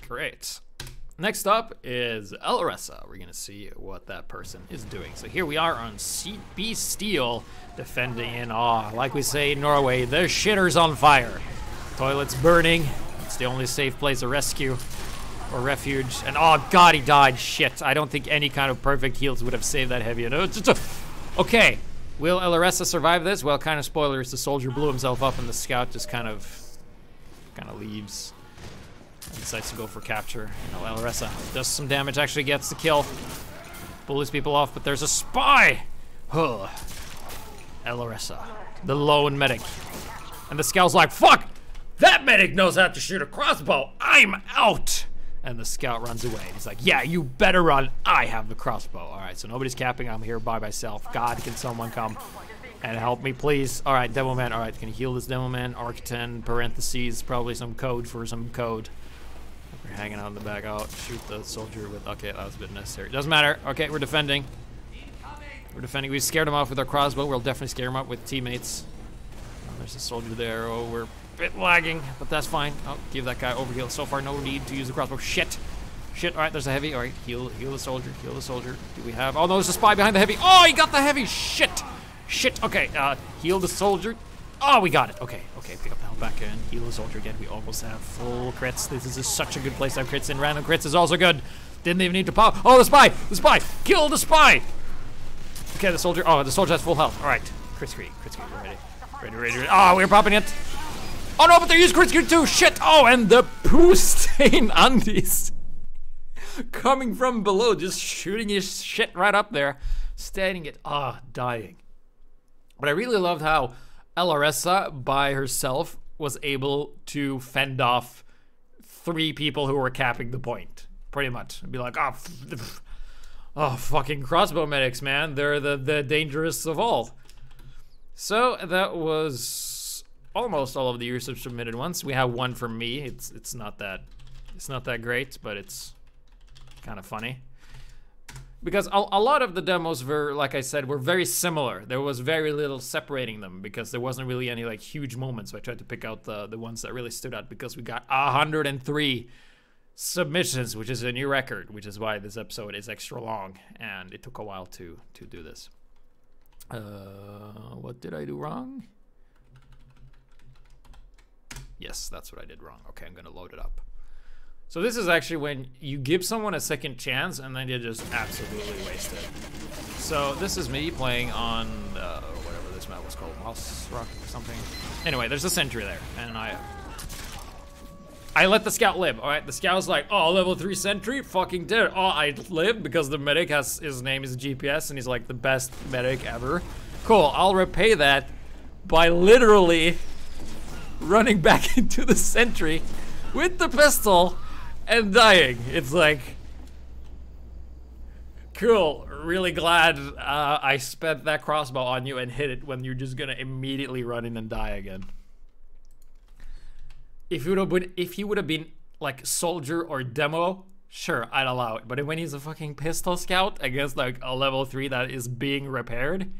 Great. Next up is Elressa. We're gonna see what that person is doing. So here we are on B Steel, defending in like we say in Norway, the shitter's on fire. Toilet's burning. It's the only safe place to rescue or refuge. And oh god, he died. Shit. I don't think any kind of perfect heals would have saved that heavy. No, it's just okay. Will Elressa survive this? Well, kind of spoilers. The soldier blew himself up, and the scout just kind of leaves. And decides to go for capture. You know, Elressa does some damage, actually gets the kill. Bullies people off, but there's a spy! Huh. Elressa, the lone medic. And the scout's like, fuck! That medic knows how to shoot a crossbow! I'm out! And the scout runs away. He's like, yeah, you better run. I have the crossbow. Alright, so nobody's capping. I'm here by myself. God, can someone come and help me, please? Alright, Demo Man. Alright, can you heal this Demo Man? Arc 10, parentheses, probably some code for some code. We're hanging out in the back. Oh, shoot the soldier with... Okay, that was a bit necessary. Doesn't matter. Okay, we're defending. We're defending. We scared him off with our crossbow. We'll definitely scare him up with teammates. Oh, there's a soldier there. Oh, we're a bit lagging, but that's fine. Oh, give that guy overheal. So far, no need to use the crossbow. Shit. Shit. All right, there's a heavy. All right, heal the soldier. Heal the soldier. Do we have... Oh, no, there's a spy behind the heavy. Oh, he got the heavy. Shit. Shit. Okay, heal the soldier. Oh, we got it. Okay, okay, pick up the health back in. Heal the soldier again. We almost have full crits. This is just such a good place to have crits in. Random crits is also good. Didn't even need to pop. Oh, the spy! The spy! Kill the spy! Okay, the soldier. Oh, the soldier has full health. All right, crit screen. Crit screen. We're ready. Oh, we're popping it. Oh no, but they use crit screen too. Shit. Oh, and the poo stain undies coming from below, just shooting his shit right up there, staining it. Dying. But I really loved how Elressa by herself was able to fend off 3 people who were capping the point, pretty much. And be like, oh, fucking crossbow medics, man. They're the dangerous of all. So that was almost all of the users submitted ones. We have one from me. It's not that great, but it's kind of funny. Because a lot of the demos were, like I said, were very similar. There was very little separating them because there wasn't really any like huge moments. So I tried to pick out the ones that really stood out because we got 103 submissions, which is a new record, which is why this episode is extra long. And it took a while to do this. What did I do wrong? Yes, that's what I did wrong. Okay, I'm gonna load it up. So this is actually when you give someone a second chance and then you just absolutely waste it. So this is me playing on whatever this map was called, Mouse Rock or something. Anyway, there's a sentry there, and I let the scout live. All right, the scout's like, oh, level 3 sentry, fucking did it. Oh, I live because the medic has his name is GPS and he's like the best medic ever. Cool, I'll repay that by literally running back into the sentry with the pistol and dying. It's like, cool, really glad I spent that crossbow on you and hit it when you're just gonna immediately run in and die again. If he would have been like soldier or demo, sure, I'd allow it. But when he's a fucking pistol scout against like a level 3 that is being repaired,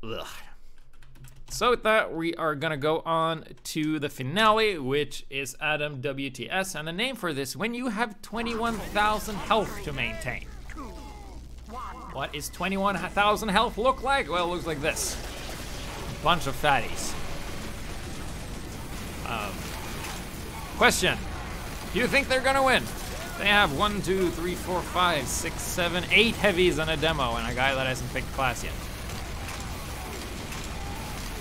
ugh. So with that, we are gonna go on to the finale, which is Adam WTS, and the name for this, when you have 21,000 health to maintain. What is 21,000 health look like? Well, it looks like this. A bunch of fatties. Question, do you think they're gonna win? They have 1, 2, 3, 4, 5, 6, 7, 8 heavies on a demo, and a guy that hasn't picked class yet.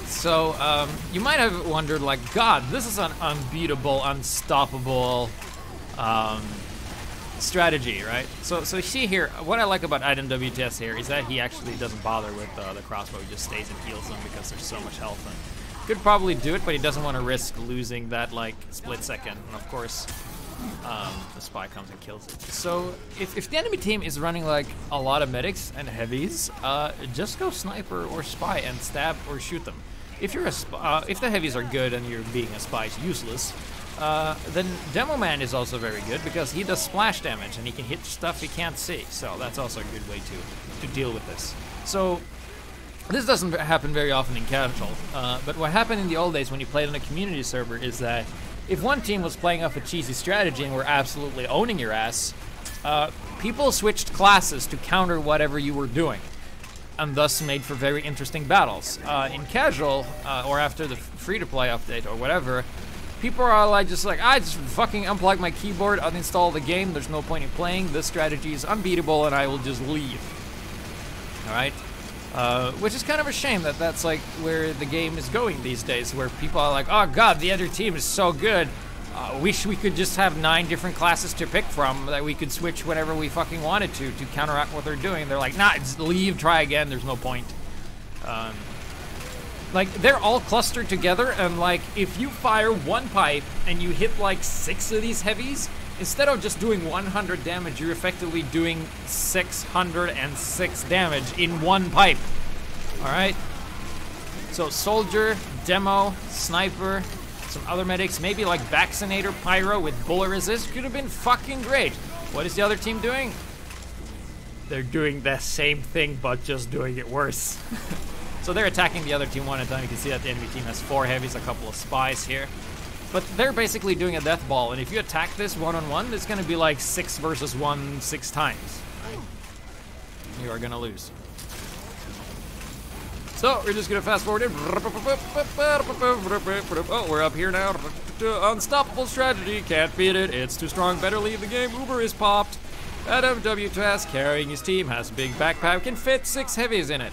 So, you might have wondered, like, God, this is an unbeatable, unstoppable strategy, right? So you see here, what I like about Adam WTS here is that he actually doesn't bother with the crossbow. He just stays and heals them because there's so much health. And could probably do it, but he doesn't want to risk losing that, like, split second. And of course, the spy comes and kills it. So if the enemy team is running like a lot of medics and heavies, just go sniper or spy and stab or shoot them. If you're if the heavies are good and you're being a spy is useless, then Demo Man is also very good because he does splash damage and he can hit stuff he can't see. So that's also a good way to deal with this. So this doesn't happen very often in casual, but what happened in the old days when you played on a community server is that if one team was playing off a cheesy strategy and were absolutely owning your ass, people switched classes to counter whatever you were doing, and thus made for very interesting battles. In casual, or after the free-to-play update or whatever, people are like, I just fucking unplug my keyboard, uninstall the game, there's no point in playing, this strategy is unbeatable, and I will just leave. Alright? Which is kind of a shame that that's like where the game is going these days, where people are like, oh god, the other team is so good, wish we could just have 9 different classes to pick from, that we could switch whenever we fucking wanted to counteract what they're doing. They're like, nah, just leave, try again, there's no point. Like, they're all clustered together, and like, if you fire one pipe and you hit like 6 of these heavies, instead of just doing 100 damage, you're effectively doing 606 damage in one pipe. Alright? So, soldier, demo, sniper, some other medics, maybe like vaccinator, pyro with bullet resist could have been fucking great. What is the other team doing? They're doing the same thing, but just doing it worse. So they're attacking the other team one at a time. You can see that the enemy team has 4 heavies, a couple of spies here. But they're basically doing a death ball, and if you attack this one-on-one, it's gonna be like 6 versus 1 6 times. Right? You are gonna lose. So we're just gonna fast forward it. Oh, we're up here now. Unstoppable strategy, can't beat it. It's too strong, better leave the game. Uber is popped. Adam W2S carrying his team, has a big backpack, can fit 6 heavies in it.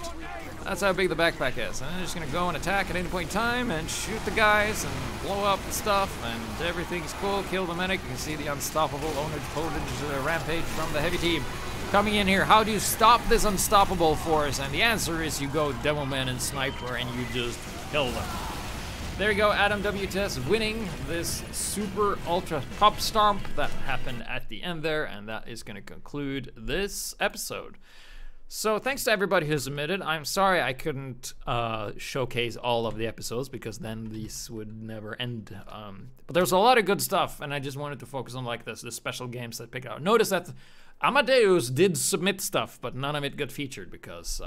That's how big the backpack is. And I'm just gonna go and attack at any point in time and shoot the guys and blow up the stuff, and everything's cool. Kill the medic. You can see the unstoppable ownage rampage from the heavy team coming in here. How do you stop this unstoppable force? And the answer is you go Demoman and Sniper and you just kill them. There you go, Adam WTS winning this super ultra pop stomp that happened at the end there, and that is gonna conclude this episode. So thanks to everybody who submitted. I'm sorry I couldn't showcase all of the episodes because then these would never end. But there's a lot of good stuff, and I just wanted to focus on like the special games that pick out. Notice that Amadeus did submit stuff, but none of it got featured because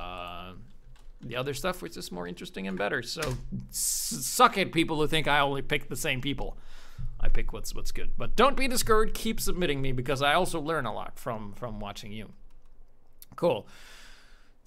the other stuff was just more interesting and better. So suck it, people who think I only pick the same people. I pick what's good. But don't be discouraged. Keep submitting me because I also learn a lot from watching you. Cool.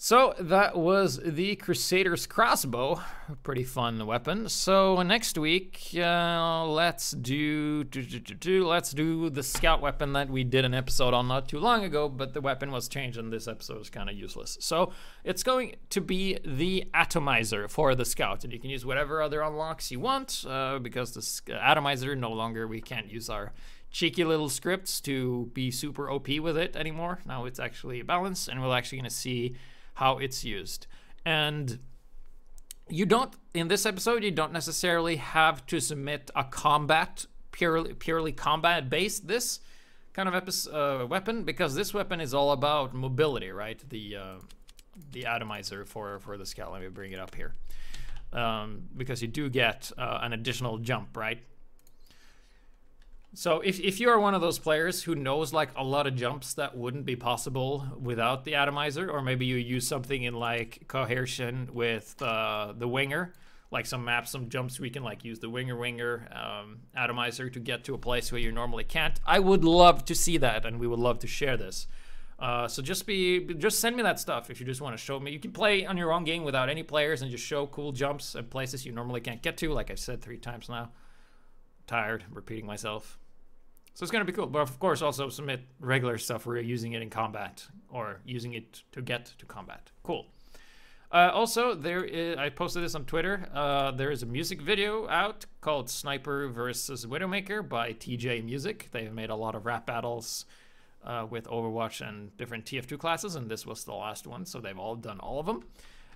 So that was the Crusaders Crossbow, a pretty fun weapon. So next week, let's do the scout weapon that we did an episode on not too long ago, but the weapon was changed and this episode is kind of useless. So it's going to be the atomizer for the scout, and you can use whatever other unlocks you want because the atomizer no longer, we can't use our cheeky little scripts to be super OP with it anymore. Now it's actually balanced, and we're actually going to see how it's used. And you don't, in this episode, you don't necessarily have to submit a combat, purely combat based this kind of weapon, because this weapon is all about mobility, right? The atomizer for the scout. Let me bring it up here. Because you do get an additional jump, right? So if you are one of those players who knows like a lot of jumps that wouldn't be possible without the atomizer, or maybe you use something in like cohesion with the winger, like some maps, some jumps we can like use the winger atomizer to get to a place where you normally can't. I would love to see that, and we would love to share this. So just send me that stuff if you just want to show me. You can play on your own game without any players and just show cool jumps and places you normally can't get to, like I said 3 times now. Tired repeating myself. So it's gonna be cool, but of course also submit regular stuff where you're using it in combat or using it to get to combat. Cool. Also, I posted this on Twitter. There is a music video out called Sniper vs. Widowmaker by TJ Music. They've made a lot of rap battles with Overwatch and different TF2 classes, and this was the last one, so they've all done all of them.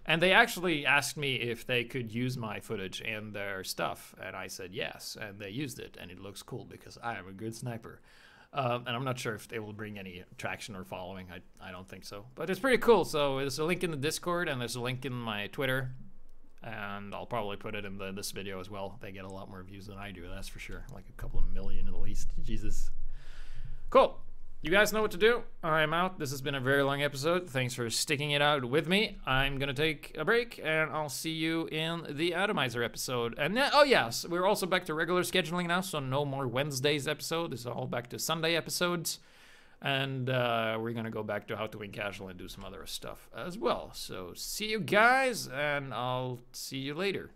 And they actually asked me if they could use my footage and their stuff, and I said yes, and they used it, and it looks cool because I am a good sniper. And I'm not sure if they will bring any traction or following. I don't think so, but it's pretty cool. So there's a link in the Discord, and there's a link in my Twitter, and I'll probably put it in this video as well. They get a lot more views than I do, that's for sure. Like a couple of million at least. Jesus. Cool. You guys know what to do. I'm out. This has been a very long episode. Thanks for sticking it out with me. I'm gonna take a break, and I'll see you in the Atomizer episode. And then, oh yes, we're also back to regular scheduling now, so no more Wednesdays episode. It's all back to Sunday episodes. And we're gonna go back to How to Win Casual and do some other stuff as well. So see you guys, and I'll see you later.